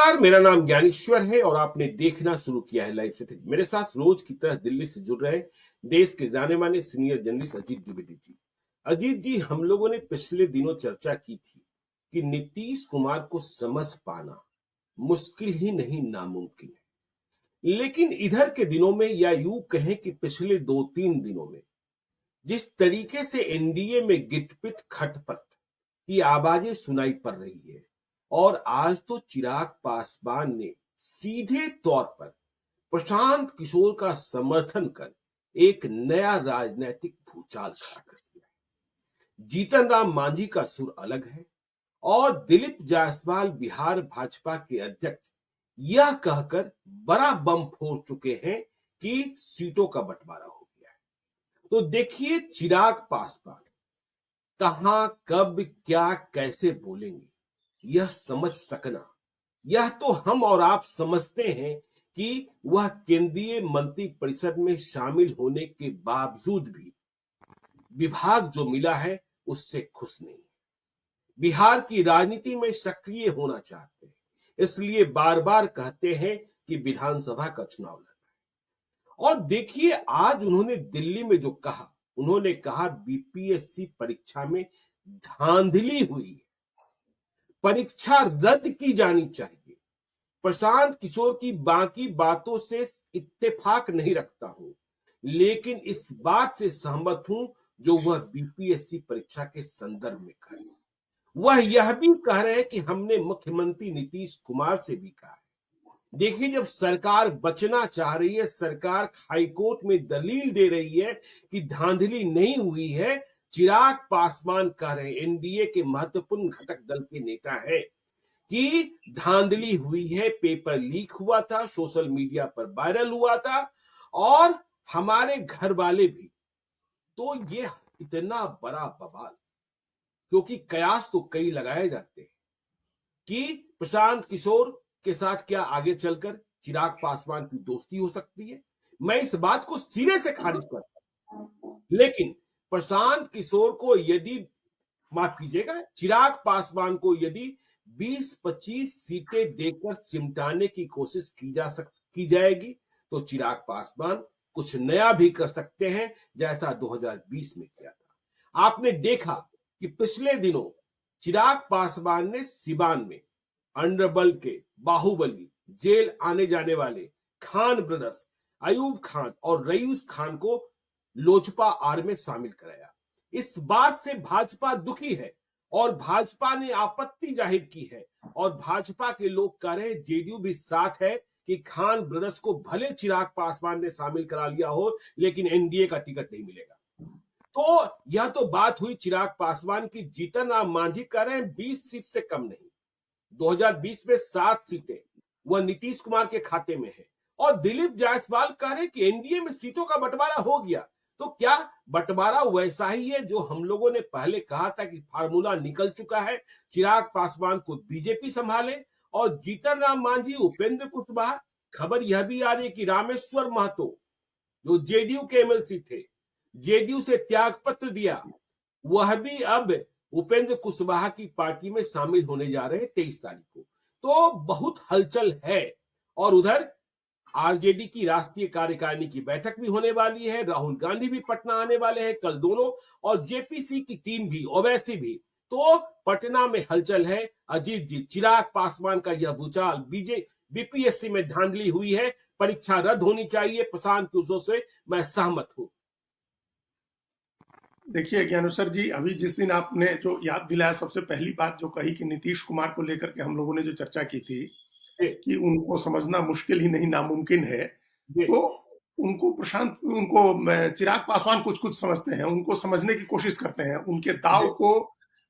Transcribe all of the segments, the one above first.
नमस्कार, मेरा नाम ज्ञानेश्वर है और आपने देखना शुरू किया है लाइव से। मेरे साथ रोज की तरह दिल्ली से जुड़ रहे देश के जाने माने सीनियर जर्नलिस्ट अजीत द्विवेदी जी। अजीत जी, हम लोगों ने पिछले दिनों चर्चा की थी कि नीतीश कुमार को समझ पाना मुश्किल ही नहीं नामुमकिन है। लेकिन इधर के दिनों में, या यूं कहें कि पिछले 2-3 दिनों में, जिस तरीके से एनडीए में गिटपिट खटपट की आवाजें सुनाई पड़ रही है, और आज तो चिराग पासवान ने सीधे तौर पर प्रशांत किशोर का समर्थन कर एक नया राजनीतिक भूचाल खड़ा कर दिया है। जीतन राम मांझी का सुर अलग है और दिलीप जायसवाल बिहार भाजपा के अध्यक्ष यह कहकर बड़ा बम फोड़ चुके हैं कि सीटों का बंटवारा हो गया है। तो देखिए, चिराग पासवान कहां, कब, क्या, कैसे बोलेंगे, यह समझ सकना, यह तो हम और आप समझते हैं कि वह केंद्रीय मंत्रिपरिषद में शामिल होने के बावजूद भी विभाग जो मिला है उससे खुश नहीं। बिहार की राजनीति में सक्रिय होना चाहते हैं, इसलिए बार बार कहते हैं कि विधानसभा का चुनाव लड़ना है। और देखिए, आज उन्होंने दिल्ली में जो कहा, उन्होंने कहा बीपीएससी परीक्षा में धांधली हुई है, परीक्षा रद्द की जानी चाहिए। प्रशांत किशोर की बाकी बातों से इत्तेफाक नहीं रखता हूं, लेकिन इस बात से सहमत हूं जो वह बीपीएससी परीक्षा के संदर्भ में कह रहे हैं। वह यह भी कह रहे हैं कि हमने मुख्यमंत्री नीतीश कुमार से भी कहा है। देखिए, जब सरकार बचना चाह रही है, सरकार हाईकोर्ट में दलील दे रही है कि धांधली नहीं हुई है, चिराग पासवान कह रहे हैं, एनडीए के महत्वपूर्ण घटक दल के नेता है, कि धांधली हुई है, पेपर लीक हुआ था, सोशल मीडिया पर वायरल हुआ था, और हमारे घर वाले भी। तो ये इतना बड़ा बवाल, क्योंकि कयास तो कई लगाए जाते हैं कि प्रशांत किशोर के साथ क्या आगे चलकर चिराग पासवान की दोस्ती हो सकती है। मैं इस बात को सिरे से खारिज करता हूं, लेकिन प्रशांत किशोर को यदि, माफ कीजिएगा, चिराग पासवान को यदि 20-25 सीटें देकर सिमटाने की कोशिश की जाएगी तो चिराग पासवान कुछ नया भी कर सकते हैं, जैसा 2020 में किया था। आपने देखा कि पिछले दिनों चिराग पासवान ने सिवान में अंडरवर्ल्ड के बाहुबली, जेल आने जाने वाले खान ब्रदर्स अयूब खान और रईस खान को लोजपा आर में शामिल कराया। इस बात से भाजपा दुखी है और भाजपा ने आपत्ति जाहिर की है, और भाजपा के लोग कह रहे हैं, जेडीयू भी साथ है, कि खान ब्रदर्स को भले चिराग पासवान ने शामिल करा लिया हो, लेकिन एनडीए का टिकट नहीं मिलेगा। तो यह तो बात हुई चिराग पासवान की। जीतन राम मांझी कह रहे हैं 20 सीट से कम नहीं, 2020 में 7 सीटें वह नीतीश कुमार के खाते में है। और दिलीप जायसवाल कह रहे हैं कि एनडीए में सीटों का बंटवारा हो गया। तो क्या बंटवारा वैसा ही है जो हम लोगों ने पहले कहा था कि फार्मूला निकल चुका है, चिराग पासवान को बीजेपी संभाले और जीतन राम मांझी, उपेंद्र कुशवाहा। खबर यह भी आ रही है कि रामेश्वर महतो, जो जेडीयू के एमएलसी थे, जेडीयू से त्याग पत्र दिया, वह भी अब उपेंद्र कुशवाहा की पार्टी में शामिल होने जा रहे हैं 23 तारीख को। तो बहुत हलचल है। और उधर आरजेडी की राष्ट्रीय कार्यकारिणी की बैठक भी होने वाली है, राहुल गांधी भी पटना आने वाले हैं कल दोनों, और जेपीसी की टीम भी, ओवैसी भी। तो पटना में हलचल है। अजीत जी, चिराग पासवान का यह भूचाल, बीपीएससी में धांधली हुई है, परीक्षा रद्द होनी चाहिए, प्रशांत किशोर से मैं सहमत हूं। देखिए ज्ञानेश्वर जी, अभी जिस दिन आपने जो याद दिलाया, सबसे पहली बात जो कही कि नीतीश कुमार को लेकर के हम लोगों ने जो चर्चा की थी कि उनको समझना मुश्किल ही नहीं नामुमकिन है, तो उनको चिराग पासवान कुछ कुछ समझते हैं, उनको समझने की कोशिश करते हैं, उनके दाव को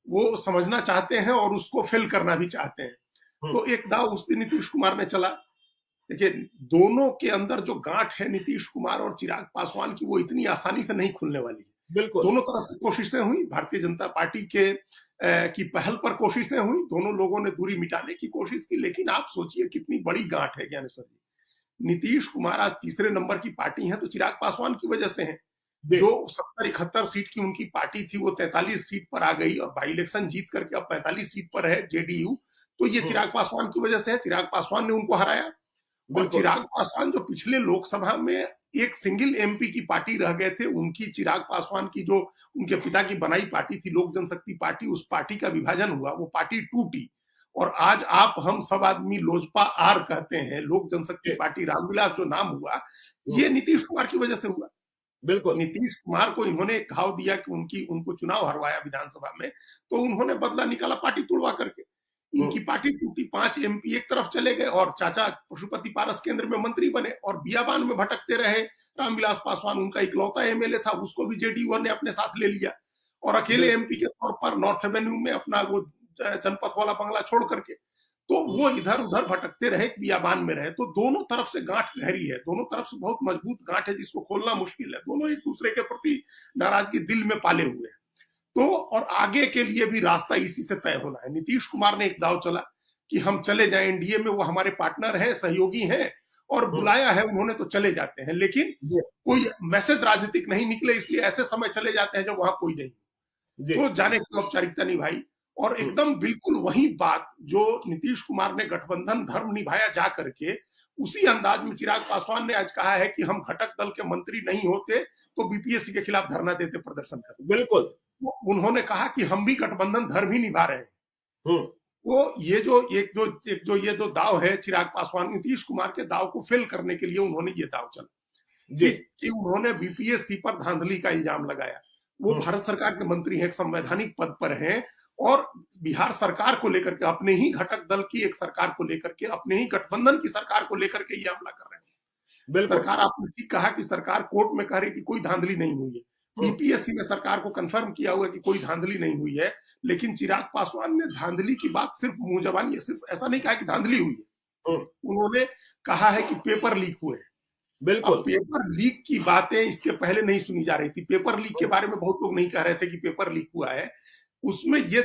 वो समझना चाहते हैं और उसको फेल करना भी चाहते हैं। तो एक दाव उस दिन नीतीश कुमार ने चला। देखिए, दोनों के अंदर जो गांठ है नीतीश कुमार और चिराग पासवान की, वो इतनी आसानी से नहीं खुलने वाली है। दोनों तरफ से कोशिशें हुई, भारतीय जनता पार्टी के की पहल पर कोशिशें हुई, दोनों लोगों ने दूरी मिटाने की कोशिश की, लेकिन आप सोचिए कितनी बड़ी गांठ है ज्ञानेश्वर जी। नीतीश कुमार आज तीसरे नंबर की पार्टी है तो चिराग पासवान की वजह से है। जो 70-71 सीट की उनकी पार्टी थी वो 43 सीट पर आ गई, और बाई इलेक्शन जीत करके अब 45 सीट पर है जेडीयू। तो ये चिराग पासवान की वजह से है, चिराग पासवान ने उनको हराया। और बिल्कुल। चिराग पासवान जो पिछले लोकसभा में एक सिंगल एमपी की पार्टी रह गए थे, उनकी चिराग पासवान की जो उनके पिता की बनाई पार्टी थी लोक जनशक्ति पार्टी, उस पार्टी का विभाजन हुआ, वो पार्टी टूटी। और आज आप हम सब आदमी लोजपा आर कहते हैं, लोक जनशक्ति पार्टी रामविलास जो नाम हुआ, ये नीतीश कुमार की वजह से हुआ। बिल्कुल। नीतीश कुमार को इन्होंने एक घाव दिया कि उनको चुनाव हरवाया विधानसभा में, तो उन्होंने बदला निकाला पार्टी तोड़वा करके। इनकी पार्टी टूटी, 5 एमपी एक तरफ चले गए और चाचा पशुपति पारस केंद्र में मंत्री बने और बियाबान में भटकते रहे। रामविलास पासवान उनका इकलौता एमएलए था, उसको भी जेडीयू ने अपने साथ ले लिया और अकेले एमपी के तौर पर नॉर्थ एवेन्यू में अपना वो जनपथ वाला बंगला छोड़ करके, तो वो इधर उधर भटकते रहे, बियाबान में रहे। तो दोनों तरफ से गांठ गहरी है, दोनों तरफ से बहुत मजबूत गांठ है जिसको खोलना मुश्किल है। दोनों एक दूसरे के प्रति नाराजगी दिल में पाले हुए हैं। तो और आगे के लिए भी रास्ता इसी से तय होना है। नीतीश कुमार ने एक दाव चला कि हम चले जाएं एनडीए में, वो हमारे पार्टनर हैं, सहयोगी हैं और बुलाया है उन्होंने तो चले जाते हैं, लेकिन कोई मैसेज राजनीतिक नहीं निकले, इसलिए ऐसे समय चले जाते हैं जब वहां कोई नहीं, तो जाने की औपचारिकता निभाई। और एकदम बिल्कुल वही बात जो नीतीश कुमार ने गठबंधन धर्म निभाया जा करके, उसी अंदाज में चिराग पासवान ने आज कहा है कि हम घटक दल के मंत्री नहीं होते तो बीपीएससी के खिलाफ धरना देते, प्रदर्शन करते। बिल्कुल। तो उन्होंने कहा कि हम भी गठबंधन धर्म ही निभा रहे हैं। तो ये जो ये दाव है चिराग पासवान, नीतीश कुमार के दाव को फेल करने के लिए उन्होंने ये दाव चला कि उन्होंने बीपीएससी पर धांधली का इल्जाम लगाया। वो भारत सरकार के मंत्री हैं, एक संवैधानिक पद पर हैं और बिहार सरकार को लेकर के, अपने ही घटक दल की एक सरकार को लेकर के, अपने ही गठबंधन की सरकार को लेकर के ये हमला कर रहे हैं। सरकार, आपने ठीक कहा कि सरकार कोर्ट में कह रही कि कोई धांधली नहीं हुई है, बीपीएससी ने सरकार को कंफर्म किया हुआ कि कोई धांधली नहीं हुई है, लेकिन चिराग पासवान ने धांधली की बात सिर्फ मुंह जबानी, सिर्फ ऐसा नहीं कहा कि धांधली हुई है, उन्होंने कहा है कि पेपर लीक हुए। बिल्कुल। पेपर लीक की बातें इसके पहले नहीं सुनी जा रही थी। पेपर लीक के बारे में बहुत लोग नहीं कह रहे थे कि पेपर लीक हुआ है, उसमें ये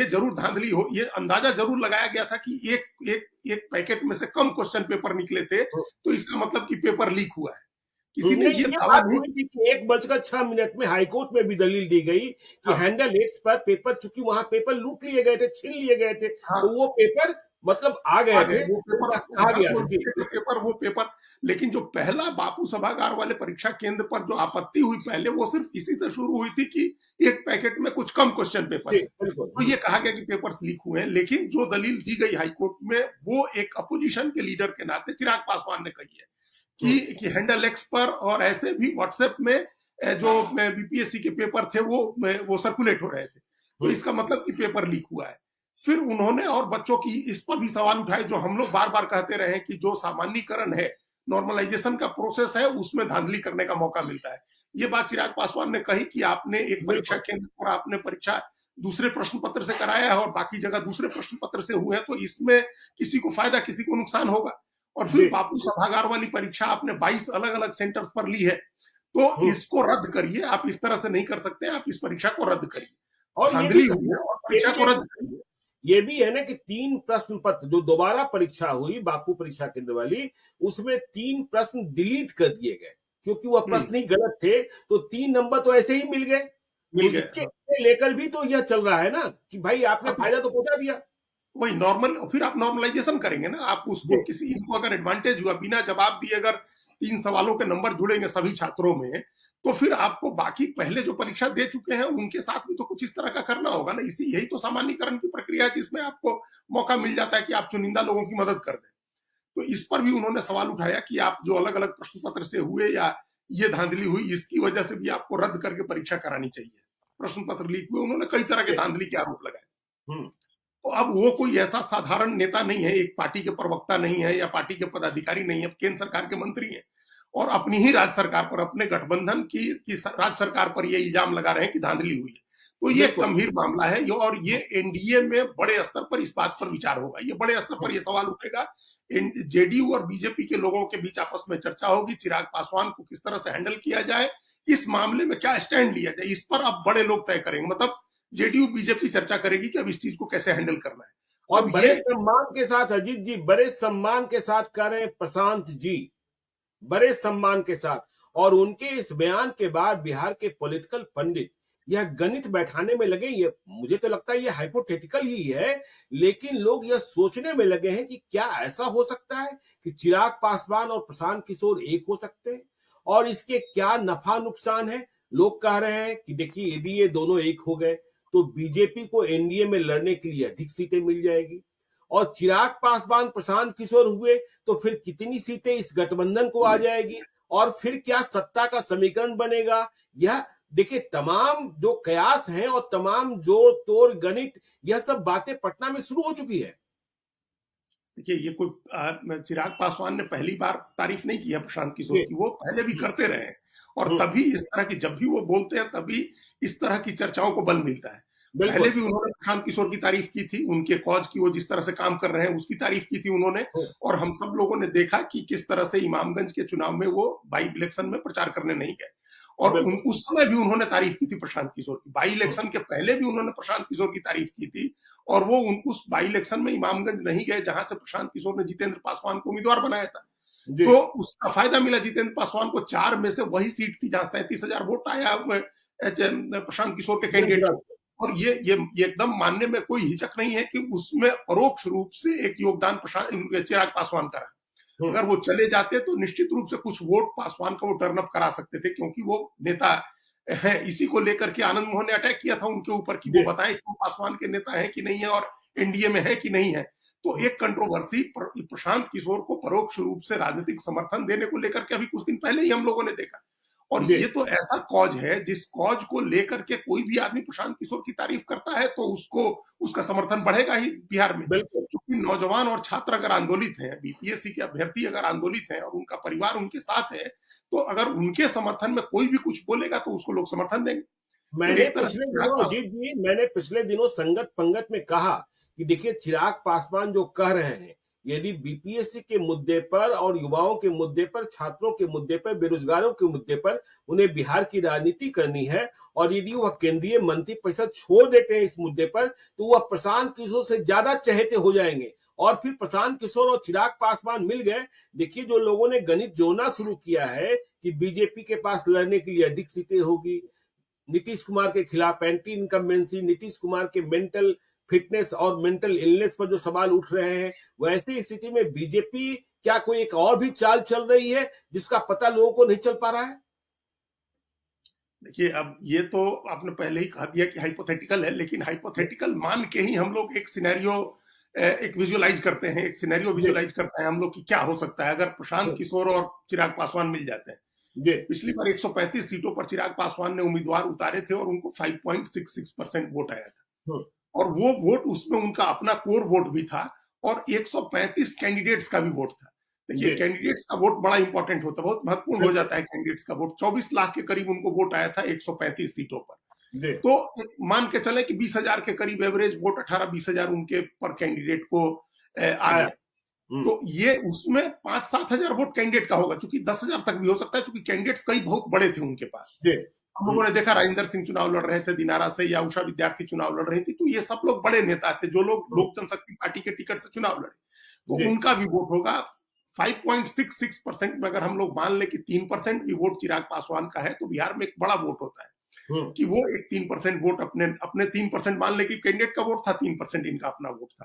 जरूर धांधली हो, ये अंदाजा जरूर लगाया गया था कि एक पैकेट में से कम क्वेश्चन पेपर निकले थे, तो इसका मतलब कि पेपर लीक हुआ है। किसी ने ये दावा नहीं किया कि 1:06 में हाईकोर्ट में भी दलील दी गई कि हैंडल एक्स पर पेपर, चूंकि वहां पेपर लूट लिए गए थे, छीन लिए गए थे, तो वो पेपर मतलब आ गए थे, वो पेपर। लेकिन जो पहला बापू सभागार वाले परीक्षा केंद्र पर जो आपत्ति हुई पहले, वो सिर्फ इसी से शुरू हुई थी कि एक पैकेट में कुछ कम क्वेश्चन पेपर, तो ये कहा गया कि पेपर्स लीक हुए हैं। लेकिन जो दलील दी गई हाईकोर्ट में, वो एक अपोजिशन के लीडर के नाते चिराग पासवान ने कही है कि हैंडल एक्स पर और ऐसे भी व्हाट्सएप में जो बीपीएससी के पेपर थे वो सर्कुलेट हो रहे थे, तो इसका मतलब कि पेपर लीक हुआ है। फिर उन्होंने और बच्चों की इस पर भी सवाल उठाए, जो हम लोग बार बार कहते रहे कि जो सामान्यकरण है, नॉर्मलाइजेशन का प्रोसेस है, उसमें धांधली करने का मौका मिलता है। ये बात चिराग पासवान ने कही कि आपने एक परीक्षा केंद्र पर आपने परीक्षा दूसरे प्रश्न पत्र से कराया है और बाकी जगह दूसरे प्रश्न पत्र से हुए हैं, तो इसमें किसी को फायदा किसी को नुकसान होगा। और फिर बापू सभागार वाली परीक्षा आपने 22 अलग अलग सेंटर्स पर ली है, तो इसको रद्द करिए, आप इस तरह से नहीं कर सकते, आप इस परीक्षा को रद्द करिए और धांधली हुई है और परीक्षा को रद्द करिए। ये भी है ना कि 3 प्रश्न पत्र जो दोबारा परीक्षा हुई बापू परीक्षा केंद्र वाली, उसमें 3 प्रश्न डिलीट कर दिए गए क्योंकि वह प्रश्न ही गलत थे, तो 3 नंबर तो ऐसे ही मिल गए। इसके लेकर भी तो यह चल रहा है ना कि भाई आपने फायदा तो पहुंचा दिया। वही नॉर्मल, फिर आप नॉर्मलाइजेशन करेंगे ना, आप उसको किसी, इनको अगर एडवांटेज हुआ, बिना जवाब दिए अगर 3 सवालों के नंबर जुड़ेंगे सभी छात्रों में, तो फिर आपको बाकी पहले जो परीक्षा दे चुके हैं उनके साथ भी तो कुछ इस तरह का करना होगा ना। यही तो सामान्यकरण की प्रक्रिया है जिसमें आपको मौका मिल जाता है कि आप चुनिंदा लोगों की मदद कर दें। तो इस पर भी उन्होंने सवाल उठाया कि आप जो अलग अलग प्रश्न पत्र से हुए या ये धांधली हुई, इसकी वजह से भी आपको रद्द करके परीक्षा करानी चाहिए, प्रश्न पत्र लीक हुए। उन्होंने कई तरह के धांधली के आरोप लगाए। तो अब वो कोई ऐसा साधारण नेता नहीं है, एक पार्टी के प्रवक्ता नहीं है या पार्टी के पदाधिकारी नहीं है, केंद्र सरकार के मंत्री हैं और अपनी ही राज्य सरकार पर, अपने गठबंधन की राज्य सरकार पर ये इल्जाम लगा रहे हैं कि धांधली हुई है। तो ये गंभीर मामला है और ये एनडीए में बड़े स्तर पर इस बात पर विचार होगा, ये बड़े स्तर पर ये सवाल उठेगा। जेडीयू और बीजेपी के लोगों के बीच आपस में चर्चा होगी, चिराग पासवान को किस तरह से हैंडल किया जाए, इस मामले में क्या स्टैंड लिया जाए, इस पर अब बड़े लोग तय करेंगे। मतलब जेडीयू बीजेपी चर्चा करेगी कि अब इस चीज को कैसे हैंडल करना है। और बड़े सम्मान के साथ अजीत जी, बड़े सम्मान के साथ कह रहे हैं प्रशांत जी, बड़े सम्मान के साथ, और उनके इस बयान के बाद बिहार के पॉलिटिकल पंडित यह गणित बैठाने में लगे, ये मुझे तो लगता है ये हाइपोथेटिकल ही है, लेकिन लोग यह सोचने में लगे हैं कि क्या ऐसा हो सकता है कि चिराग पासवान और प्रशांत किशोर एक हो सकते हैं, और इसके क्या नफा नुकसान है। लोग कह रहे हैं कि देखिए यदि ये दोनों एक हो गए तो बीजेपी को एनडीए में लड़ने के लिए अधिक सीटें मिल जाएगी, और चिराग पासवान प्रशांत किशोर हुए तो फिर कितनी सीटें इस गठबंधन को आ जाएगी, और फिर क्या सत्ता का समीकरण बनेगा। यह देखिए तमाम जो कयास हैं और तमाम जोड़ तोड़ गणित, यह सब बातें पटना में शुरू हो चुकी है। देखिए ये कोई चिराग पासवान ने पहली बार तारीफ नहीं की है प्रशांत किशोर की, वो पहले भी करते रहे हैं, और तभी इस तरह की जब भी वो बोलते हैं तभी इस तरह की चर्चाओं को बल मिलता है। पहले भी उन्होंने प्रशांत किशोर की तारीफ की थी, उनके कॉज की, वो जिस तरह से काम कर रहे हैं उसकी तारीफ की थी उन्होंने, और हम सब लोगों ने देखा कि किस तरह से इमामगंज के चुनाव में वो बाई इलेक्शन में प्रचार करने नहीं गए, और उस समय भी उन्होंने तारीफ की थी प्रशांत किशोर की। बाई इलेक्शन के पहले भी उन्होंने प्रशांत किशोर की तारीफ की थी, और वो उस बाई इलेक्शन में इमामगंज नहीं गए जहां से प्रशांत किशोर ने जितेंद्र पासवान को उम्मीदवार बनाया था। तो उसका फायदा मिला जितेंद्र पासवान को, 4 में से वही सीट थी जहां 37,000 वोट आया प्रशांत किशोर के कैंडिडेट। और ये एकदम मानने में कोई हिचक नहीं है कि उसमें परोक्ष रूप से एक योगदान चिराग पासवान का रहा। अगर वो चले जाते तो निश्चित रूप से कुछ वोट पासवान का वो टर्न अप करा सकते थे, क्योंकि वो नेता है। इसी को लेकर के आनंद मोहन ने अटैक किया था उनके ऊपर कि वो बताएं कि वो पासवान के नेता है कि नहीं है और एनडीए में है कि नहीं है। तो एक कंट्रोवर्सी प्रशांत किशोर को परोक्ष रूप से राजनीतिक समर्थन देने को लेकर के अभी कुछ दिन पहले ही हम लोगों ने देखा। और ये तो ऐसा कॉज है जिस कॉज को लेकर के कोई भी आदमी प्रशांत किशोर की तारीफ करता है तो उसका समर्थन बढ़ेगा ही बिहार में। क्योंकि नौजवान और छात्र अगर आंदोलित हैं, बीपीएससी के अभ्यर्थी अगर आंदोलित हैं और उनका परिवार उनके साथ है, तो अगर उनके समर्थन में कोई भी कुछ बोलेगा तो उसको लोग समर्थन देंगे। मैंने पिछले दिनों संगत पंगत में कहा कि देखिए चिराग पासवान जो कह रहे हैं, यदि बीपीएससी के मुद्दे पर और युवाओं के मुद्दे पर, छात्रों के मुद्दे पर, बेरोजगारों के मुद्दे पर उन्हें बिहार की राजनीति करनी है, और यदि वह केंद्रीय मंत्री परिषद छोड़ देते हैं इस मुद्दे पर, तो वह प्रशांत किशोर से ज्यादा चहेते हो जाएंगे, और फिर प्रशांत किशोर और चिराग पासवान मिल गए। देखिए जो लोगों ने गणित जोड़ना शुरू किया है कि बीजेपी के पास लड़ने के लिए अधिक सीटें होगी, नीतीश कुमार के खिलाफ एंटी इनकम्बेंसी, नीतीश कुमार के मेंटल फिटनेस और मेंटल इलनेस पर जो सवाल उठ रहे हैं, वैसी स्थिति में बीजेपी क्या कोई एक और भी चाल चल रही है जिसका पता लोगों को नहीं चल पा रहा है? देखिए अब ये तो आपने पहले ही कहा दिया कि हाइपोथेटिकल है, लेकिन हाइपोथेटिकल मान के ही हम लोग एक सिनेरियो एक विजुअलाइज करते हैं, एक सिनेरियो विजुअलाइज करते हैं हम लोग कि क्या हो सकता है अगर प्रशांत किशोर और चिराग पासवान मिल जाते हैं। पिछली बार 135 सीटों पर चिराग पासवान ने उम्मीदवार उतारे थे और उनको 5.66% वोट आया था, और वो वोट उसमें उनका अपना कोर वोट भी था और 135 कैंडिडेट्स का भी वोट था। देखिए कैंडिडेट्स का वोट बड़ा इंपॉर्टेंट होता है, बहुत महत्वपूर्ण हो जाता है कैंडिडेट्स का वोट। 24 लाख के करीब उनको वोट आया था 135 सीटों पर। तो मान के चले कि 20,000 के करीब एवरेज वोट, 18-20,000 उनके पर कैंडिडेट को आया। तो ये उसमें 5-7 हजार वोट कैंडिडेट का होगा, चूंकि 10,000 तक भी हो सकता है, चूंकि कैंडिडेट्स कई बहुत बड़े थे उनके पास। हम लोगों ने देखा राजेंद्र सिंह चुनाव लड़ रहे थे दिनारा से, या उषा विद्यार्थी चुनाव लड़ रही थी, तो ये सब लोग बड़े नेता थे जो लोग लोक जनशक्ति पार्टी के टिकट से चुनाव लड़े, तो उनका भी वोट होगा 5.66% में। अगर हम लोग मान ले कि 3% भी वोट चिराग पासवान का है तो बिहार में एक बड़ा वोट होता है कि वो एक 3% वोट अपने 3% मान ले कि कैंडिडेट का वोट था, 3% इनका अपना वोट था,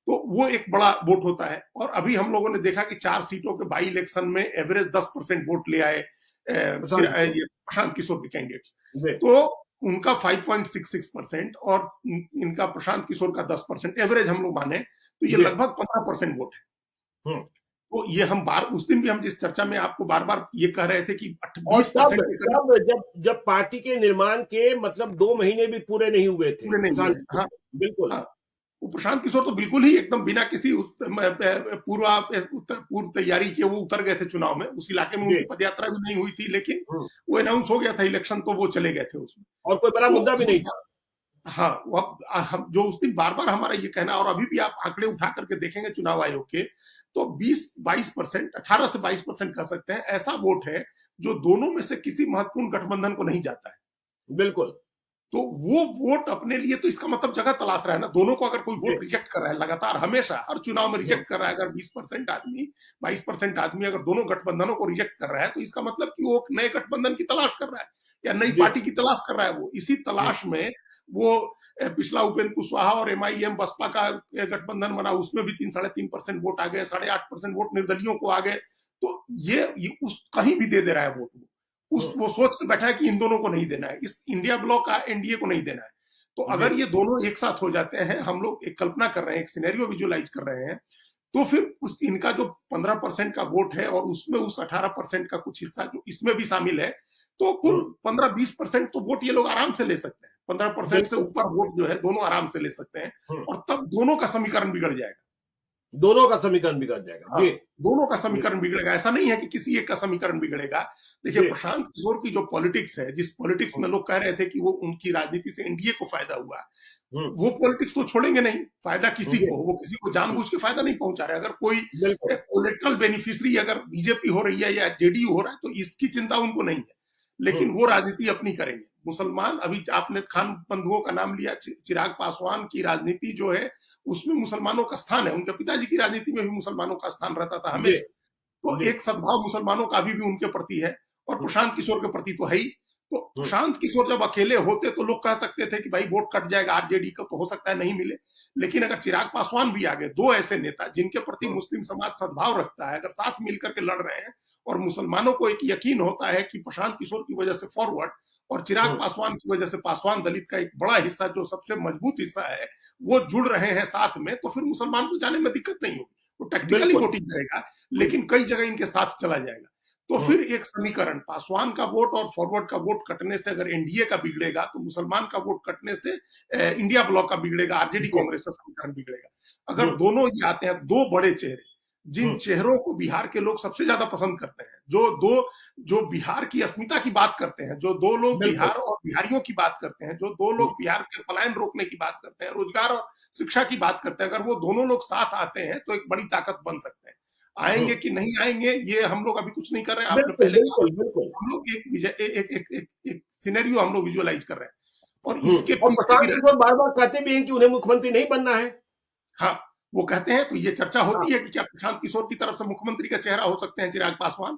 तो वो एक बड़ा वोट होता है। और अभी हम लोगों ने देखा कि 4 सीटों के बाई इलेक्शन में एवरेज 10% वोट ले आए प्रशांत किशोर के कैंडिडेट्स, तो उनका 5.66% और इनका प्रशांत किशोर का 10% एवरेज हम लोग माने तो ये लगभग 15% वोट है। तो ये हम उस दिन भी हम जिस चर्चा में आपको बार बार ये कह रहे थे कि 20% जब पार्टी के निर्माण के मतलब 2 महीने भी पूरे नहीं हुए थे। हाँ बिल्कुल। वो प्रशांत किशोर तो बिल्कुल ही एकदम बिना किसी पूर्व तैयारी के वो उतर गए थे चुनाव में। उस इलाके में उनकी पदयात्रा भी नहीं हुई थी, लेकिन वो अनाउंस हो गया था इलेक्शन, तो वो चले गए थे उसमें, और कोई बड़ा मुद्दा भी नहीं था। हाँ, जो उस दिन बार बार हमारा ये कहना, और अभी भी आप आंकड़े उठा करके देखेंगे चुनाव आयोग के, तो 20-22%, 18 से 22% कह सकते हैं, ऐसा वोट है जो दोनों में से किसी महत्वपूर्ण गठबंधन को नहीं जाता है। बिल्कुल। तो वो वोट अपने लिए, तो इसका मतलब जगह तलाश रहा है ना। दोनों को अगर कोई वोट रिजेक्ट कर रहा है लगातार, हमेशा हर चुनाव में रिजेक्ट कर रहा है, अगर 20% आदमी 22% आदमी अगर दोनों गठबंधनों को रिजेक्ट कर रहा है, तो इसका मतलब कि वो नए गठबंधन की तलाश कर रहा है। या नई जी पार्टी की तलाश कर रहा है। वो इसी तलाश में वो पिछला उपेंद्र कुशवाहा और एमआईएम बसपा का गठबंधन बना, उसमें भी 3-3.5% वोट आ गए, 8.5% वोट निर्दलियों को आ गए। तो ये उस कहीं भी दे रहा है वोट। वो सोच के बैठा है कि इन दोनों को नहीं देना है, इस इंडिया ब्लॉक का एनडीए को नहीं देना है। तो अगर ये दोनों एक साथ हो जाते हैं, हम लोग एक कल्पना कर रहे हैं, एक सिनेरियो विजुअलाइज कर रहे हैं, तो फिर उस इनका जो 15% का वोट है और उसमें उस 18% का कुछ हिस्सा जो इसमें भी शामिल है, तो कुल 15-20% तो वोट ये लोग आराम से ले सकते हैं। 15% से ऊपर वोट जो है दोनों आराम से ले सकते हैं, और तब दोनों का समीकरण बिगड़ जाएगा। दोनों का समीकरण बिगड़ जाएगा। जी दोनों का समीकरण बिगड़ेगा। ऐसा नहीं है कि किसी एक का समीकरण बिगड़ेगा। देखिए, प्रशांत किशोर की जो पॉलिटिक्स है, जिस पॉलिटिक्स में लोग कह रहे थे कि वो उनकी राजनीति से एनडीए को फायदा हुआ, वो पॉलिटिक्स तो छोड़ेंगे नहीं। फायदा किसी को, वो किसी को जानबूझ के फायदा नहीं पहुंचा रहे। अगर कोई कोलेटरल बेनिफिशियरी अगर बीजेपी हो रही है या जेडीयू हो रहा है, तो इसकी चिंता उनको नहीं है, लेकिन वो राजनीति अपनी करेंगे। मुसलमान, अभी आपने खान बंधुओं का नाम लिया, चिराग पासवान की राजनीति जो है उसमें मुसलमानों का स्थान है। उनके पिताजी की राजनीति में भी मुसलमानों का स्थान रहता था हमेशा। तो एक सद्भाव मुसलमानों का अभी भी उनके प्रति है, और प्रशांत किशोर के प्रति तो है ही। तो प्रशांत किशोर जब अकेले होते तो लोग कह सकते थे कि भाई वोट कट जाएगा आरजेडी का, तो हो सकता है नहीं मिले। लेकिन अगर चिराग पासवान भी आ गए, दो ऐसे नेता जिनके प्रति मुस्लिम समाज सद्भाव रखता है, अगर साथ मिलकर के लड़ रहे हैं, और मुसलमानों को एक यकीन होता है कि प्रशांत किशोर की वजह से फॉरवर्ड और चिराग पासवान की वजह से पासवान दलित का एक बड़ा हिस्सा, जो सबसे मजबूत हिस्सा है, वो जुड़ रहे हैं साथ में, तो फिर मुसलमान को जाने में दिक्कत नहीं होगी। वो टैक्टिकली वोटिंग करेगा, लेकिन कई जगह इनके साथ चला जाएगा। तो फिर एक समीकरण, पासवान का वोट और फॉरवर्ड का वोट कटने से अगर एनडीए का बिगड़ेगा, तो मुसलमान का वोट कटने से इंडिया ब्लॉक का बिगड़ेगा, आरजेडी कांग्रेस का समीकरण बिगड़ेगा। अगर दोनों ही आते हैं, दो बड़े चेहरे, जिन चेहरों को बिहार के लोग सबसे ज्यादा पसंद करते हैं, जो बिहार की अस्मिता की बात करते हैं, जो दो लोग बिहार और बिहारियों की बात करते हैं, जो दो लोग बिहार के पलायन रोकने की बात करते हैं, रोजगार और शिक्षा की बात करते हैं, अगर वो दोनों लोग साथ आते हैं तो एक बड़ी ताकत बन सकते हैं। आएंगे कि नहीं आएंगे, ये हम लोग अभी कुछ नहीं कर रहे हैं। आपने पहले हम लोग एक सिनेरियो हम लोग विजुअलाइज कर रहे हैं, और इसके पीछे बार बार कहते भी हैं कि उन्हें मुख्यमंत्री नहीं बनना है। हाँ, वो कहते हैं, तो ये चर्चा होती है कि क्या प्रशांत किशोर की तरफ से मुख्यमंत्री का चेहरा हो सकते हैं चिराग पासवान।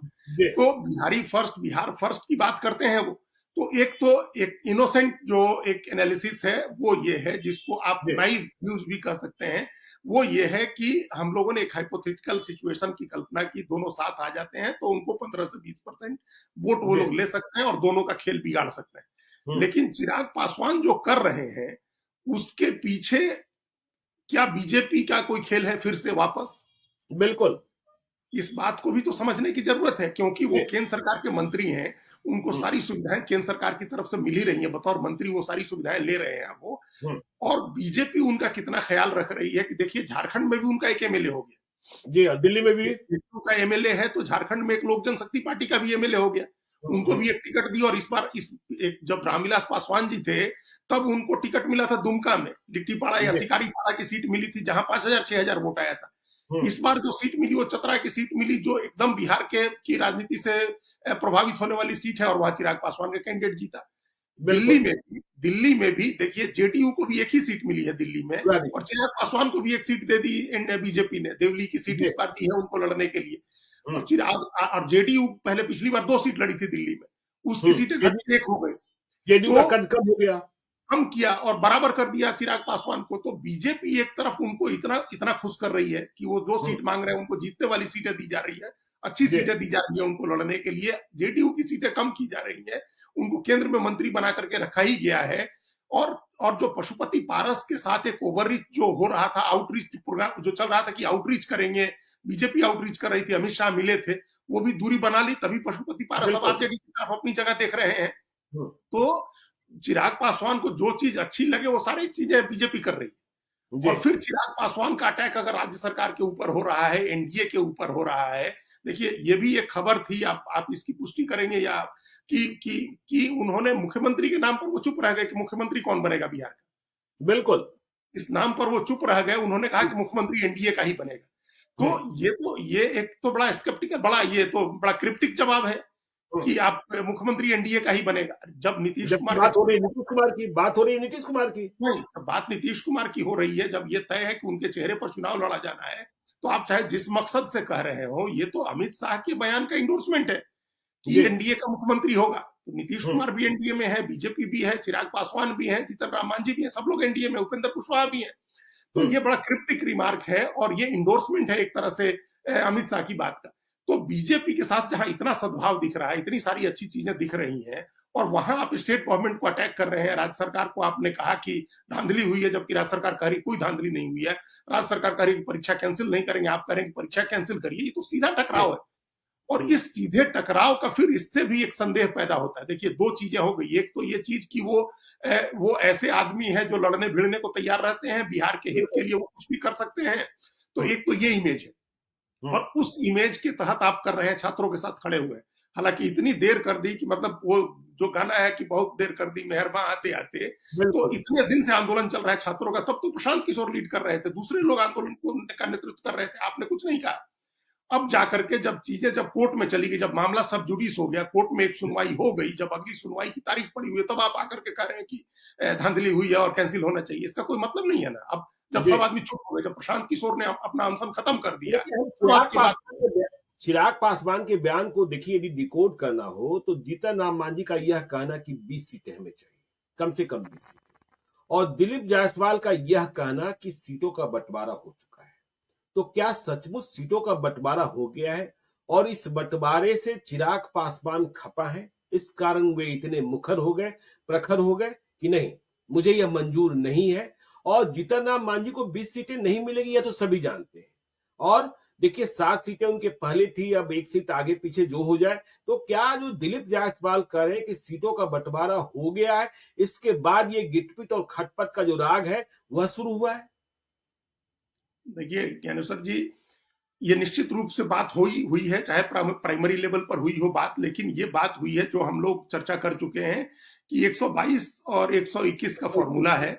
तो बिहार फर्स्ट की बात करते हैं वो। तो एक इनोसेंट जो एक एनालिसिस है वो ये है, जिसको आप नाइव व्यूज भी कह सकते हैं, वो ये है कि हम लोगों ने एक हाइपोथेटिकल सिचुएशन की कल्पना की, दोनों साथ आ जाते हैं तो उनको 15 से 20% वोट वो लोग ले सकते हैं और दोनों का खेल बिगाड़ सकते हैं। लेकिन चिराग पासवान जो कर रहे हैं, उसके पीछे क्या बीजेपी का कोई खेल है फिर से वापस? बिल्कुल, इस बात को भी तो समझने की जरूरत है, क्योंकि वो केंद्र सरकार के मंत्री हैं, उनको सारी सुविधाएं केंद्र सरकार की तरफ से मिल ही रही है, बतौर मंत्री वो सारी सुविधाएं ले रहे हैं वो। और बीजेपी उनका कितना ख्याल रख रही है कि देखिए, झारखंड में भी उनका एक एमएलए हो गया, जी दिल्ली में भी का एमएलए है, तो झारखंड में एक लोक जनशक्ति पार्टी का भी एमएलए हो गया, उनको भी एक टिकट दी। और इस बार जब रामविलास पासवान जी थे, तब उनको टिकट मिला था दुमका में, लिट्टीपाड़ा या शिकारीपाड़ा की सीट मिली थी, जहां 5,000-6,000 वोट आया था। इस बार जो सीट मिली वो चतरा की सीट मिली, जो एकदम बिहार की राजनीति से प्रभावित होने वाली सीट है, और वहां चिराग पासवान का कैंडिडेट जीता। दिल्ली में भी देखिए, जेडीयू को भी एक ही सीट मिली है दिल्ली में, और चिराग पासवान को भी एक सीट दे दी बीजेपी ने, देवली की सीट इस बार दी है उनको लड़ने के लिए। और चिराग और जेडीयू पहले पिछली बार 2 सीट लड़ी थी दिल्ली में, उसकी सीटें एक हो गई, जेडीयू का कद कम हो गया, कम किया और बराबर कर दिया चिराग पासवान को। तो बीजेपी एक तरफ उनको इतना खुश कर रही है कि वो 2 सीट मांग रहे हैं, उनको जीतने वाली सीटें दी जा रही है, अच्छी सीटें दी जा रही है उनको लड़ने के लिए। जेडीयू की सीटें कम की जा रही है, उनको केंद्र में मंत्री बना करके रखा ही गया है। और जो पशुपति पारस के साथ एक ओवररीच जो हो रहा था, आउटरीच प्रोग्राम जो चल रहा था कि आउटरीच करेंगे, बीजेपी आउटरीच कर रही थी, अमित शाह मिले थे, वो भी दूरी बना ली, तभी पशुपति पारस अब आरजेडी की तरफ अपनी जगह देख रहे हैं। तो चिराग पासवान को जो चीज अच्छी लगे वो सारी चीजें बीजेपी कर रही है। और फिर चिराग पासवान का अटैक अगर राज्य सरकार के ऊपर हो रहा है, एनडीए के ऊपर हो रहा है, देखिए ये भी एक खबर थी, आप इसकी पुष्टि करेंगे या कि उन्होंने मुख्यमंत्री के नाम पर वो चुप रह गए कि मुख्यमंत्री कौन बनेगा बिहार का। बिल्कुल, इस नाम पर वो चुप रह गए, उन्होंने कहा कि मुख्यमंत्री एनडीए का ही बनेगा। तो ये एक तो बड़ा स्केप्टिकल, बड़ा क्रिप्टिक जवाब है कि आप मुख्यमंत्री एनडीए का ही बनेगा। जब नीतीश कुमार बात हो रही है नीतीश कुमार की नहीं, बात नीतीश कुमार की हो रही है, जब ये तय है कि उनके चेहरे पर चुनाव लड़ा जाना है, तो आप चाहे जिस मकसद से कह रहे हो, ये तो अमित शाह के बयान का इंडोर्समेंट है कि एनडीए का मुख्यमंत्री होगा। तो नीतीश कुमार भी एनडीए में है, बीजेपी भी है, चिराग पासवान भी है, जीतन राम मांझी भी है, सब लोग एनडीए में, उपेंद्र कुशवाहा भी है। तो ये बड़ा क्रिप्टिक रिमार्क है और ये इंडोर्समेंट है एक तरह से अमित शाह की बात का। तो बीजेपी के साथ जहां इतना सद्भाव दिख रहा है, इतनी सारी अच्छी चीजें दिख रही हैं, और वहां आप स्टेट गवर्नमेंट को अटैक कर रहे हैं, राज्य सरकार को आपने कहा कि धांधली हुई है, जबकि राज्य सरकार कह रही कोई धांधली नहीं हुई है, राज्य सरकार कह रही कि परीक्षा कैंसिल नहीं करेंगे, आप कह रहे हैं कि परीक्षा कैंसिल करिए, ये तो सीधा टकराव है। और इस सीधे टकराव का फिर इससे भी एक संदेह पैदा होता है। देखिए, दो चीजें हो गई, एक तो ये चीज कि वो ऐसे आदमी है जो लड़ने भिड़ने को तैयार रहते हैं, बिहार के हित के लिए वो कुछ भी कर सकते हैं, तो एक तो ये इमेज है, और उस इमेज के तहत आप कर रहे हैं, छात्रों के साथ खड़े हुए। हालांकि इतनी देर कर दी कि मतलब वो जो गाना है कि बहुत देर कर दी मेहरबान आते आते, तो इतने दिन से आंदोलन चल रहा है छात्रों का, तब तो प्रशांत किशोर लीड कर रहे थे, दूसरे लोग आंदोलन का नेतृत्व कर रहे थे, आपने कुछ नहीं कहा। अब जाकर के जब चीजें जब कोर्ट में चली गई, जब मामला सब जुडिस हो गया, कोर्ट में एक सुनवाई हो गई, जब अगली सुनवाई की तारीख पड़ी हुई है, तब आप आकर के कह रहे हैं कि धांधली हुई है और कैंसिल होना चाहिए। इसका कोई मतलब नहीं है ना। अब जब सब आदमी चुप हो गए, जब प्रशांत किशोर ने अपना अनशन खत्म कर दिया, चिराग पासवान के बयान को देखिए, यदि डिकोड करना हो तो जीतन राम मांझी का यह कहना कि 20 सीटें हमें चाहिए, कम से कम 20 सीटें, और दिलीप जायसवाल का यह कहना कि सीटों का बंटवारा हो चुका है। तो क्या सचमुच सीटों का बंटवारा हो गया है और इस बंटवारे से चिराग पासवान खपा है, इस कारण वे इतने मुखर हो गए, प्रखर हो गए कि नहीं, मुझे यह मंजूर नहीं है। और जीतन राम मांझी को 20 सीटें नहीं मिलेगी, यह तो सभी जानते हैं। और देखिए, 7 सीटें उनके पहले थी, अब 1 सीट आगे पीछे जो हो जाए, तो क्या जो दिलीप जायसवाल कह रहे हैं कि सीटों का बंटवारा हो गया है, इसके बाद ये गिटपिट और खटपट का जो राग है वह शुरू हुआ है? देखिए ज्ञानेश्वर जी, ये निश्चित रूप से बात हुई है, चाहे प्राइमरी लेवल पर हुई हो बात, लेकिन ये बात हुई है जो हम लोग चर्चा कर चुके हैं कि 122 और 121 का फॉर्मूला है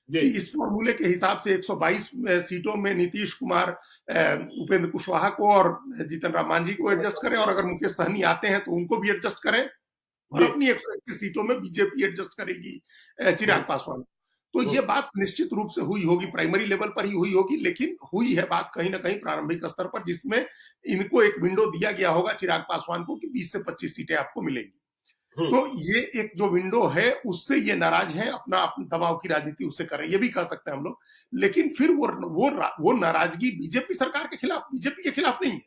कि इस फॉर्मूले के हिसाब से 122 सीटों में नीतीश कुमार उपेंद्र कुशवाहा को और जीतन राम मांझी को एडजस्ट करें, और अगर मुकेश सहनी आते हैं तो उनको भी एडजस्ट करें, और अपनी 121 सीटों में बीजेपी एडजस्ट करेगी चिराग पासवान। तो ये बात निश्चित रूप से हुई होगी, प्राइमरी लेवल पर ही हुई होगी, लेकिन हुई है बात कहीं ना कहीं प्रारंभिक स्तर पर, जिसमें इनको एक विंडो दिया गया होगा चिराग पासवान को कि 20 से 25 सीटें आपको मिलेंगी। तो ये एक जो विंडो है, उससे ये नाराज हैं, अपना दबाव की राजनीति उससे कर रहे हैं, ये भी कह सकते हैं हम लोग। लेकिन फिर वो नाराजगी बीजेपी सरकार के खिलाफ, बीजेपी के खिलाफ नहीं है,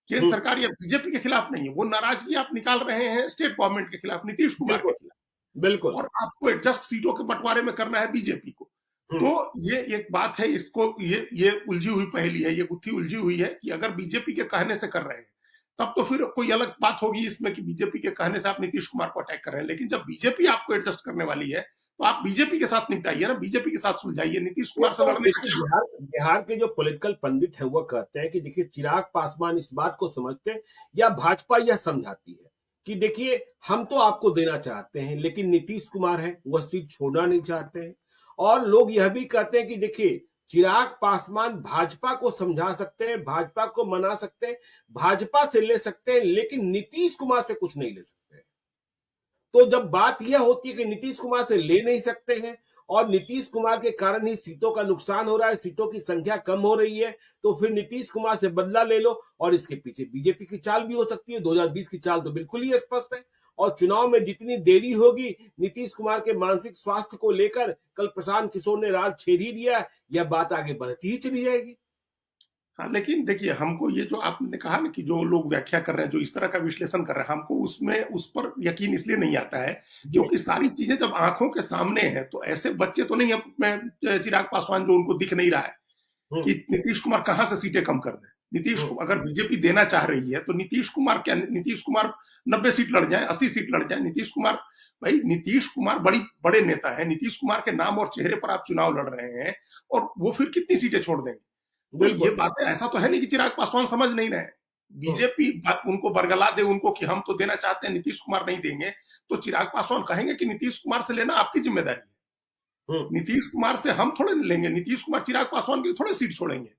केंद्र सरकार या बीजेपी के खिलाफ नहीं है, वो नाराजगी आप निकाल रहे हैं स्टेट गवर्नमेंट के खिलाफ, नीतीश कुमार के खिलाफ। बिल्कुल। और आपको एडजस्ट सीटों के बंटवारे में करना है बीजेपी को। तो ये एक बात है, इसको ये उलझी हुई पहेली है, ये गुत्थी उलझी हुई है कि अगर बीजेपी के कहने से कर रहे हैं, तब तो फिर कोई अलग बात होगी इसमें कि बीजेपी के कहने से आप नीतीश कुमार को अटैक कर रहे हैं। लेकिन जब बीजेपी आपको एडजस्ट करने वाली है, तो आप बीजेपी के साथ निपटाइए ना, बीजेपी के साथ सुलझाइए, नीतीश कुमार से लड़ने का। बिहार के जो पॉलिटिकल पंडित हैं वो कहते हैं कि देखिए, चिराग पासवान इस बात को समझते हैं, या भाजपा यह समझाती है कि देखिए, हम तो आपको देना चाहते हैं, लेकिन नीतीश कुमार है वह सीट छोड़ना नहीं चाहते हैं। और लोग यह भी कहते हैं कि देखिए, चिराग पासवान भाजपा को समझा सकते हैं, भाजपा को मना सकते हैं, भाजपा से ले सकते हैं, लेकिन नीतीश कुमार से कुछ नहीं ले सकते हैं। तो जब बात यह होती है कि नीतीश कुमार से ले नहीं सकते हैं और नीतीश कुमार के कारण ही सीटों का नुकसान हो रहा है, सीटों की संख्या कम हो रही है, तो फिर नीतीश कुमार से बदला ले लो। और इसके पीछे बीजेपी की चाल भी हो सकती है, 2020 की चाल तो बिल्कुल ही स्पष्ट है। और चुनाव में जितनी देरी होगी, नीतीश कुमार के मानसिक स्वास्थ्य को लेकर कल प्रशांत किशोर ने राज छेड़ ही दिया, यह बात आगे बढ़ती ही चली जाएगी। हाँ, लेकिन देखिए, हमको ये जो आपने कहा ना कि जो लोग व्याख्या कर रहे हैं, जो इस तरह का विश्लेषण कर रहे हैं, हमको उस पर यकीन इसलिए नहीं आता है क्योंकि सारी चीजें जब आंखों के सामने है, तो ऐसे बच्चे तो नहीं है चिराग पासवान जो उनको दिख नहीं रहा है कि नीतीश कुमार कहां से सीटें कम कर दे। नीतीश को अगर बीजेपी देना चाह रही है तो नीतीश कुमार 90 सीट लड़ जाए, 80 सीट लड़ जाए। नीतीश कुमार बड़े नेता है, नीतीश कुमार के नाम और चेहरे पर आप चुनाव लड़ रहे हैं, और वो फिर कितनी सीटें छोड़ देंगे। तो ये बातें, ऐसा तो है नहीं कि चिराग पासवान समझ नहीं रहे, बीजेपी उनको बरगला दे उनको कि हम तो देना चाहते हैं, नीतीश कुमार नहीं देंगे, तो चिराग पासवान कहेंगे कि नीतीश कुमार से लेना आपकी जिम्मेदारी है, नीतीश कुमार से हम थोड़े लेंगे, नीतीश कुमार चिराग पासवान की थोड़े सीट छोड़ेंगे।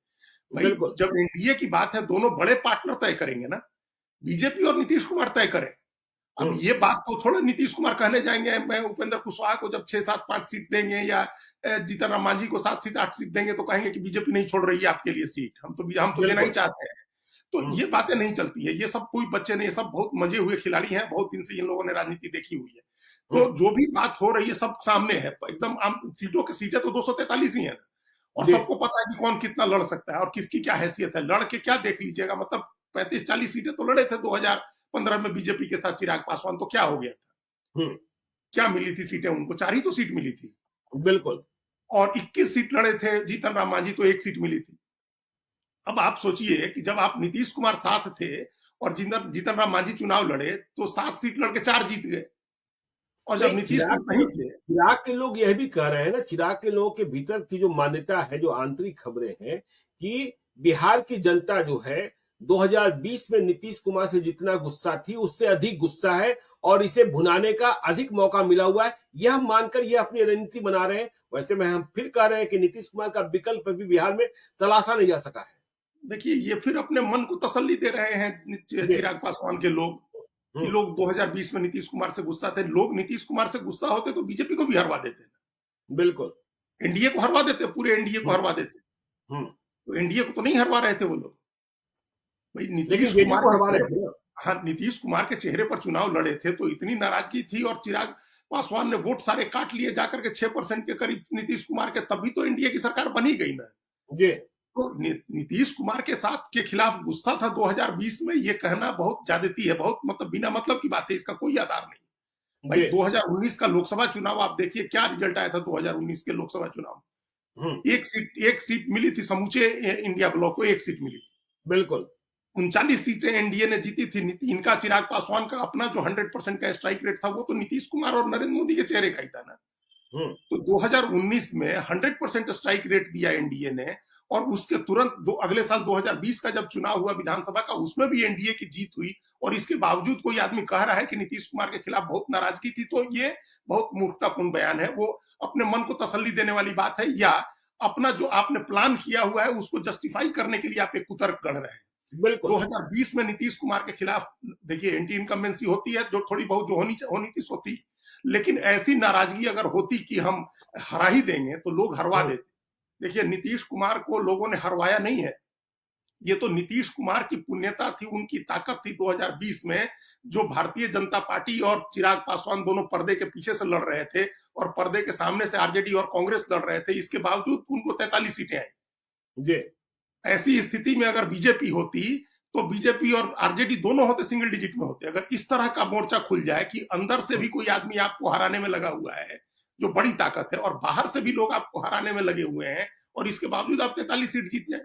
भाई, जब एनडीए की बात है, दोनों बड़े पार्टनर तय करेंगे ना, बीजेपी और नीतीश कुमार तय करें। अब ये बात तो थोड़ा नीतीश कुमार कहने जाएंगे, मैं उपेंद्र कुशवाहा को जब 6, 7, 5 सीट देंगे, या जीतन राम मांझी को 7 सीट 8 सीट देंगे, तो कहेंगे कि बीजेपी नहीं छोड़ रही है आपके लिए सीट, हम तो देना ही चाहते हैं। तो ये बातें नहीं चलती है। ये सब कोई बच्चे नहीं, ये सब बहुत मजे हुए खिलाड़ी हैं, बहुत दिन से इन लोगों ने राजनीति देखी हुई है। तो जो भी बात हो रही है सब सामने है एकदम। आम सीटों की सीटें तो 243 ही है ना, और जी सबको पता है कि कौन कितना लड़ सकता है और किसकी क्या हैसियत है। लड़ के क्या देख लीजिएगा, मतलब 35-40 सीटें तो लड़े थे 2015 में बीजेपी के साथ चिराग पासवान, तो क्या हो गया था? हम्म क्या मिली थी सीटें उनको? 4 ही तो सीट मिली थी। बिल्कुल और 21 सीट लड़े थे जीतन राम मांझी, तो 1 सीट मिली थी। अब आप सोचिए कि जब आप नीतीश कुमार साथ थे और जीतन राम मांझी चुनाव लड़े तो 7 सीट लड़के 4 जीत गए, और जब नहीं। नीतीश नहीं थे। चिराग के लोग यह भी कह रहे हैं ना, चिराग के लोगों के भीतर की जो मान्यता है, जो आंतरिक खबरें हैं कि बिहार की जनता जो है 2020 में नीतीश कुमार से जितना गुस्सा थी उससे अधिक गुस्सा है और इसे भुनाने का अधिक मौका मिला हुआ है, यह मानकर ये अपनी रणनीति बना रहे हैं। वैसे में हम फिर कह रहे हैं कि नीतीश कुमार का विकल्प भी बिहार में तलाशा नहीं जा सका है। देखिए, ये फिर अपने मन को तसल्ली दे रहे हैं चिराग पासवान के लोग, कि लोग 2020 में नीतीश कुमार से गुस्सा थे। लोग नीतीश कुमार से गुस्सा होते तो बीजेपी को भी हरवा देते, बिल्कुल एनडीए को हरवा देते, पूरे एनडीए को हरवा देते। तो एनडीए को तो नहीं हरवा रहे थे वो लोग भाई। नीतीश लेकिन कुमार को के हरवा रहे चेहरे थे। पर, हाँ, नीतीश कुमार के चेहरे पर चुनाव लड़े थे तो इतनी नाराजगी थी, और चिराग पासवान ने वोट सारे काट लिए जाकर के 6% के करीब नीतीश कुमार के, तभी तो एनडीए की सरकार बनी गई ना। जी तो नीतीश कुमार के साथ के खिलाफ गुस्सा था 2020 में, ये कहना बहुत ज्यादती है, बहुत मतलब बिना मतलब की बात है, इसका कोई आधार नहीं भाई। 2019 का लोकसभा चुनाव आप देखिए क्या रिजल्ट आया था 2019 के लोकसभा चुनाव में। एक सीट मिली थी समूचे इंडिया ब्लॉक को, 1 सीट मिली थी। बिल्कुल 39 सीटें एनडीए ने जीती थी। इनका चिराग पासवान का अपना जो 100% का स्ट्राइक रेट था वो तो नीतीश कुमार और नरेंद्र मोदी के चेहरे का ही था ना। तो 2019 में 100% स्ट्राइक रेट दिया एनडीए ने, और उसके तुरंत अगले साल 2020 का जब चुनाव हुआ विधानसभा का, उसमें भी एनडीए की जीत हुई। और इसके बावजूद कोई आदमी कह रहा है कि नीतीश कुमार के खिलाफ बहुत नाराजगी थी, तो ये बहुत मूर्खतापूर्ण बयान है। वो अपने मन को तसल्ली देने वाली बात है, या अपना जो आपने प्लान किया हुआ है उसको जस्टिफाई करने के लिए आप एक कुतर्क गढ़ रहे हैं। 2020 में नीतीश कुमार के खिलाफ देखिए एंटी इनकम्बेंसी होती है, जो थोड़ी बहुत जो होनी थी सोती, लेकिन ऐसी नाराजगी अगर होती कि हम हरा ही देंगे तो लोग हरवा देते। देखिए, नीतीश कुमार को लोगों ने हरवाया नहीं है, ये तो नीतीश कुमार की पुण्यता थी, उनकी ताकत थी 2020 में, जो भारतीय जनता पार्टी और चिराग पासवान दोनों पर्दे के पीछे से लड़ रहे थे और पर्दे के सामने से आरजेडी और कांग्रेस लड़ रहे थे। इसके बावजूद उनको 43 सीटें आई जी। ऐसी स्थिति में अगर बीजेपी होती तो बीजेपी और आरजेडी दोनों होते सिंगल डिजिट में होते। अगर इस तरह का मोर्चा खुल जाए कि अंदर से भी कोई आदमी आपको हराने में लगा हुआ है, जो बड़ी ताकत है, और बाहर से भी लोग आपको हराने में लगे हुए हैं, और इसके बावजूद आप 43 सीट जीत जाए।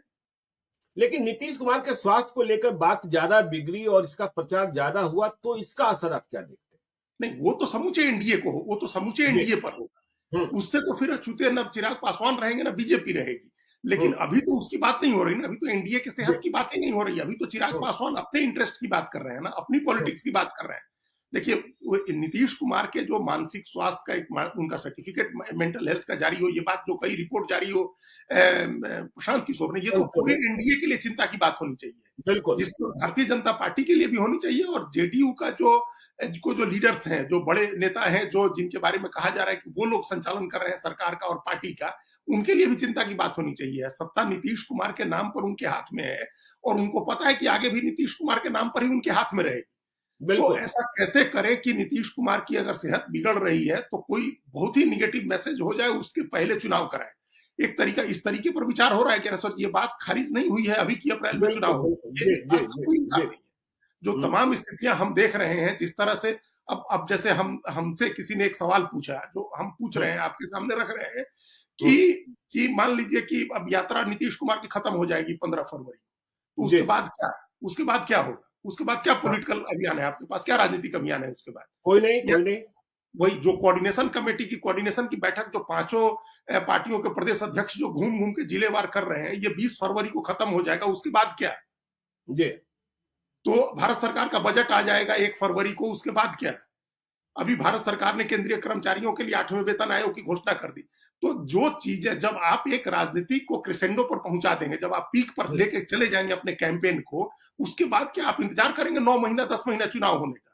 लेकिन नीतीश कुमार के स्वास्थ्य को लेकर बात ज्यादा बिगड़ी और इसका प्रचार ज्यादा हुआ, तो इसका असर आप क्या देखते हैं? नहीं, वो तो समूचे एनडीए को हो, वो तो समूचे एनडीए पर होगा। उससे तो फिर अछूते न चिराग पासवान रहेंगे ना बीजेपी रहेगी। लेकिन अभी तो उसकी बात नहीं हो रही ना, अभी तो एनडीए के सेहत की बात ही नहीं हो रही। अभी तो चिराग पासवान अपने इंटरेस्ट की बात कर रहे हैं ना, अपनी पॉलिटिक्स की बात कर रहे हैं। देखिए, नीतीश कुमार के जो मानसिक स्वास्थ्य का एक उनका सर्टिफिकेट मेंटल हेल्थ का जारी हो, ये बात जो कई रिपोर्ट जारी हो प्रशांत किशोर ने, ये तो पूरे एनडीए के लिए चिंता की बात होनी चाहिए, जिसको भारतीय जनता पार्टी के लिए भी होनी चाहिए, और जेडीयू का जो लीडर्स हैं, जो बड़े नेता हैं, जो जिनके बारे में कहा जा रहा है कि वो लोग संचालन कर रहे हैं सरकार का और पार्टी का, उनके लिए भी चिंता की बात होनी चाहिए। सत्ता नीतीश कुमार के नाम पर उनके हाथ में है, और उनको पता है कि आगे भी नीतीश कुमार के नाम पर ही उनके हाथ में रहेगी। तो ऐसा कैसे करें कि नीतीश कुमार की अगर सेहत बिगड़ रही है तो कोई बहुत ही निगेटिव मैसेज हो जाए, उसके पहले चुनाव कराए। एक तरीका इस तरीके पर विचार हो रहा है कि सर ये बात खारिज नहीं हुई है अभी की अप्रैल में चुनाव हो, जो तमाम स्थितियां हम देख रहे हैं जिस तरह से। अब जैसे हमसे किसी ने एक सवाल पूछा, जो हम पूछ रहे हैं आपके सामने रख रहे हैं, कि मान लीजिए कि अब यात्रा नीतीश कुमार की खत्म हो जाएगी 15 फरवरी, तो उसके बाद क्या होगा? उसके बाद क्या पॉलिटिकल अभियान है आपके पास? क्या राजनीतिक अभियान है उसके बाद? कोई नहीं। वही जो कोऑर्डिनेशन कमेटी की कोऑर्डिनेशन की बैठक जो 5 पार्टियों के प्रदेश अध्यक्ष जो घूम घूम के जिलेवार कर रहे हैं, ये 20 फरवरी को खत्म हो जाएगा। उसके बाद क्या जी? तो भारत सरकार का बजट आ जाएगा 1 फरवरी को। उसके बाद क्या? अभी भारत सरकार ने केंद्रीय कर्मचारियों के लिए 8वें वेतन आयोग की घोषणा कर दी। तो जो चीजें, जब आप एक राजनीति को क्रिसेंडो पर पहुंचा देंगे, जब आप पीक पर लेके चले जाएंगे अपने कैंपेन को, उसके बाद क्या आप इंतजार करेंगे 9 महीना 10 महीना चुनाव होने का?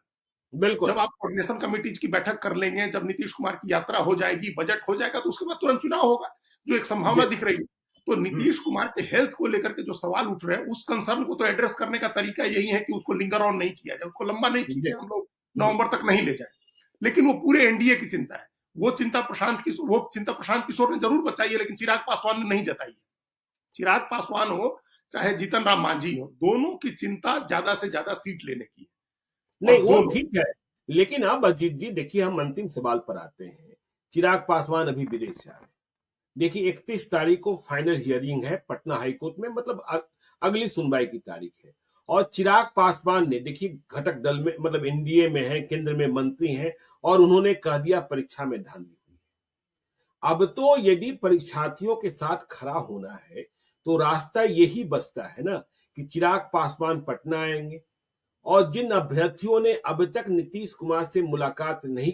बिल्कुल। जब आप कोऑर्डिनेशन कमेटी की बैठक कर लेंगे, जब नीतीश कुमार की यात्रा हो जाएगी, बजट हो जाएगा, तो उसके बाद तुरंत चुनाव होगा, जो एक संभावना दिख रही है। तो नीतीश कुमार के हेल्थ को लेकर के जो सवाल उठ रहे हैं, उस कंसर्न को तो एड्रेस करने का तरीका यही है कि उसको लिंगर ऑन नहीं किया जाए, उसको लंबा नहीं खींचे, हम लोग नवंबर तक नहीं ले जाए। लेकिन वो पूरे एनडीए की चिंता है, वो चिंता प्रशांत किशोर ने जरूर बताई है, लेकिन चिराग पासवान ने नहीं जताई है। चिराग पासवान हो चाहे जीतन राम मांझी हो, दोनों की चिंता ज्यादा से ज्यादा सीट लेने की है। नहीं वो ठीक है, लेकिन अब अजीत जी देखिए, हम अंतिम सवाल पर आते हैं। चिराग पासवान अभी विदेश जा रहे हैं। देखिए 31 तारीख को फाइनल हियरिंग है पटना हाईकोर्ट में, मतलब अगली सुनवाई की तारीख है। और चिराग पासवान ने देखिए घटक दल में, मतलब एनडीए में है, केंद्र में मंत्री हैं, और उन्होंने कह दिया परीक्षा में धांधली हुई। अब तो यदि परीक्षार्थियों के साथ खड़ा होना है तो रास्ता यही बचता है ना कि चिराग पासवान पटना आएंगे, और जिन अभ्यर्थियों ने अब तक नीतीश कुमार से मुलाकात नहीं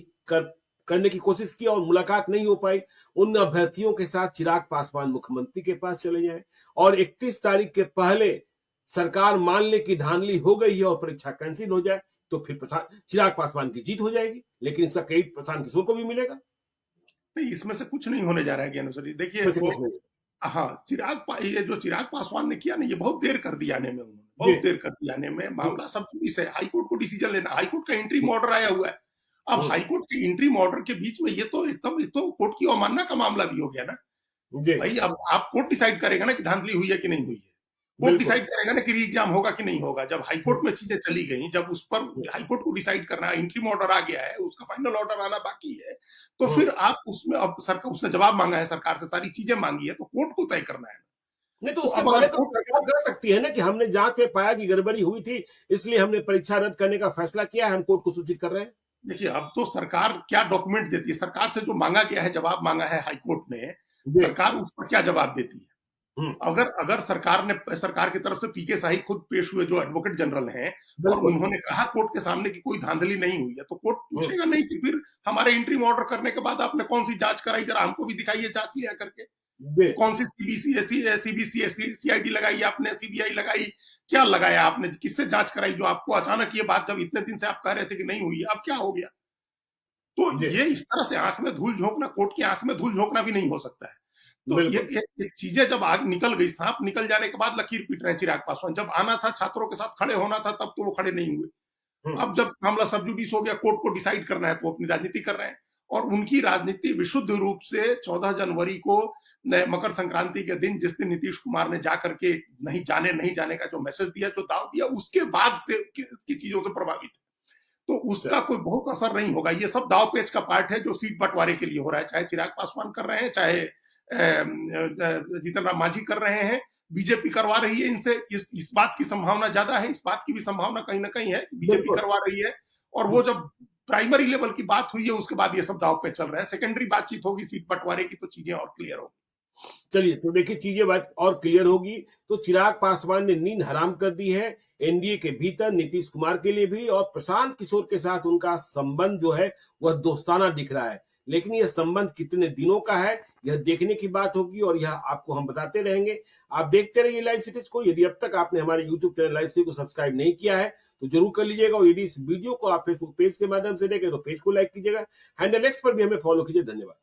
करने की कोशिश की और मुलाकात नहीं हो पाई, उन अभ्यर्थियों के साथ चिराग पासवान मुख्यमंत्री के पास चले जाएं, और 31 तारीख के पहले सरकार मान ले कि धांधली हो गई है और परीक्षा कैंसिल हो जाए, तो फिर चिराग पासवान की जीत हो जाएगी। लेकिन इसका क्रेडिट प्रशांत किशोर को भी मिलेगा। नहीं, इसमें से कुछ नहीं होने जा रहा है ज्ञान सर। देखिए हाँ, ये जो चिराग पासवान ने किया ना, ये बहुत देर कर दिया आने में, उन्होंने बहुत देर कर दिया आने में। मामला सब पुलिस है, हाईकोर्ट को डिसीजन लेना, हाईकोर्ट का इंट्रीम ऑर्डर आया हुआ है। अब हाईकोर्ट के इंट्रीम ऑर्डर के बीच में ये तो एकदम कोर्ट की अवमानना का मामला भी हो गया ना भाई। अब आप कोर्ट डिसाइड करेगा ना कि धांधली हुई है कि नहीं हुई है, कोर्ट डिसाइड करेगा ना कि री एग्जाम होगा कि नहीं होगा। जब हाईकोर्ट में चीजें चली गई, जब उस पर हाईकोर्ट को डिसाइड करना है, इंट्रीम ऑर्डर आ गया है, उसका फाइनल ऑर्डर आना बाकी है, तो फिर आप उसमें, अब सरकार, उसने जवाब मांगा है सरकार से, सारी चीजें मांगी है, तो कोर्ट को तय करना है। नहीं तो उसके पहले तो सरकार कर सकती है ना कि हमने जांच में पाया कि गड़बड़ी हुई थी, इसलिए हमने परीक्षा रद्द करने का फैसला किया है, हम कोर्ट को सूचित कर रहे हैं। देखिए, अब तो सरकार क्या डॉक्यूमेंट देती है, सरकार से जो मांगा गया है, जवाब मांगा है हाईकोर्ट ने, सरकार उस पर क्या जवाब देती है। अगर सरकार की तरफ से पीके शाही खुद पेश हुए, जो एडवोकेट जनरल हैं, और उन्होंने कहा कोर्ट के सामने कि कोई धांधली नहीं हुई है, तो कोर्ट पूछेगा नहीं कि फिर हमारे इंट्रीम ऑर्डर करने के बाद आपने कौन सी जांच कराई, जरा हमको भी दिखाइए जांच लिया करके। कौन सी सीबीसीआईडी लगाई आपने, सीबीआई लगाई, क्या लगाया आपने, किससे जांच कराई, जो आपको अचानक ये बात, जब इतने दिन से आप कह रहे थे कि नहीं हुई है, अब क्या हो गया। तो ये इस तरह से आंख में धूल झोंकना, कोर्ट की आंख में धूल झोंकना भी नहीं हो सकता है। तो ये चीजें जब आग निकल गई, सांप निकल जाने के बाद लकीर पीट रहे हैं चिराग पासवान। जब आना था, छात्रों के साथ खड़े होना था, तब तो वो खड़े नहीं हुए। अब जब मामला सब जुडिस हो गया, कोर्ट को डिसाइड करना है, तो अपनी राजनीति कर रहे हैं। और उनकी राजनीति विशुद्ध रूप से 14 जनवरी को मकर संक्रांति के दिन, जिस दिन नीतीश कुमार ने जाकर के नहीं जाने का जो मैसेज दिया, जो दाव दिया, उसके बाद से की चीजों से प्रभावित है। तो उसका कोई बहुत असर नहीं होगा। ये सब दाव पेच का पार्ट है जो सीट बंटवारे के लिए हो रहा है, चाहे चिराग पासवान कर रहे हैं, चाहे जीतन राम मांझी कर रहे हैं, बीजेपी करवा रही है इनसे। इस बात की संभावना ज्यादा है, इस बात की भी संभावना कहीं ना कहीं है कि बीजेपी करवा रही है। और वो जब प्राइमरी लेवल की बात हुई है, उसके बाद ये सब दाव पे चल रहा है। सेकेंडरी बातचीत होगी सीट बंटवारे की, तो चीजें और क्लियर होगी। चलिए, तो देखिए चीजें बात और क्लियर होगी। तो चिराग पासवान ने नींद हराम कर दी है एनडीए के भीतर, नीतीश कुमार के लिए भी, और प्रशांत किशोर के साथ उनका संबंध जो है वह दोस्ताना दिख रहा है। लेकिन यह संबंध कितने दिनों का है, यह देखने की बात होगी, और यह आपको हम बताते रहेंगे। आप देखते रहिए लाइव सिटीज को। यदि अब तक आपने हमारे यूट्यूब चैनल लाइव सिटी को सब्सक्राइब नहीं किया है तो जरूर कर लीजिएगा, और यदि इस वीडियो को आप फेसबुक पेज के माध्यम से देखें तो पेज को लाइक कीजिएगा। हैंडल एक्स पर भी हमें फॉलो कीजिए। धन्यवाद।